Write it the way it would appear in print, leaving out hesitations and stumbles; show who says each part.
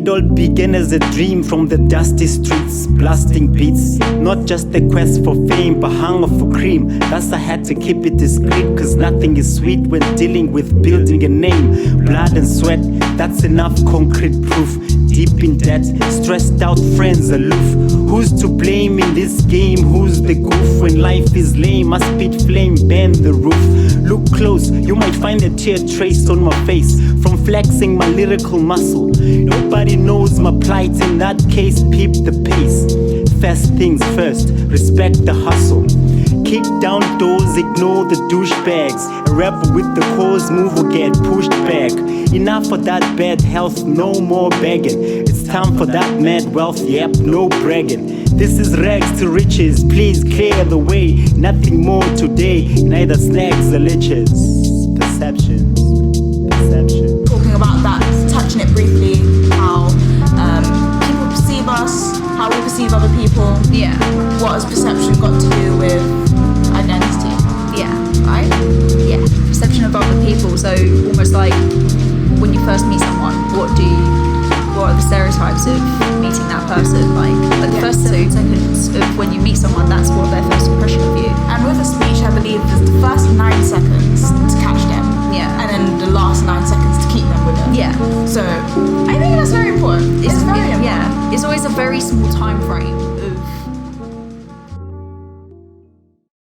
Speaker 1: It all began as a dream from the dusty streets, blasting beats. Not just a quest for fame, but hunger for cream. Thus I had to keep it discreet, cause nothing is sweet when dealing with building a name. Blood and sweat, that's enough concrete proof. Deep in debt, stressed out friends aloof. Who's to blame in this game? Who's the goof? When life is lame, I spit flame, bend the roof. Look close, you might find a tear traced on my face from flexing my lyrical muscle. Nobody knows my plight, in that case, peep the pace. First things first, respect the hustle. Kick down doors, ignore the douchebags. A rapper with the cause, move or get pushed back. Enough of that bad health, no more begging. It's time for that mad wealth, yep, no bragging. This is rags to riches, please clear the way. Nothing more today, neither snags or liches. Perceptions.
Speaker 2: Talking about that, touching it briefly, how people perceive us, how we perceive other people.
Speaker 3: Yeah.
Speaker 2: What has perception got to do with identity?
Speaker 3: Yeah.
Speaker 2: Right?
Speaker 3: Yeah. Perception of other people. So almost like when you first meet someone, what are the stereotypes of meeting that person? Like the first 7 seconds of when you meet someone, that's what their first impression of you.
Speaker 2: And with a speech, I believe there's the first 9 seconds to catch them.
Speaker 3: Yeah.
Speaker 2: And then the last 9 seconds to keep them with it.
Speaker 3: Yeah.
Speaker 2: So I think that's very important. It's very important.
Speaker 3: Yeah. It's always a very small time frame.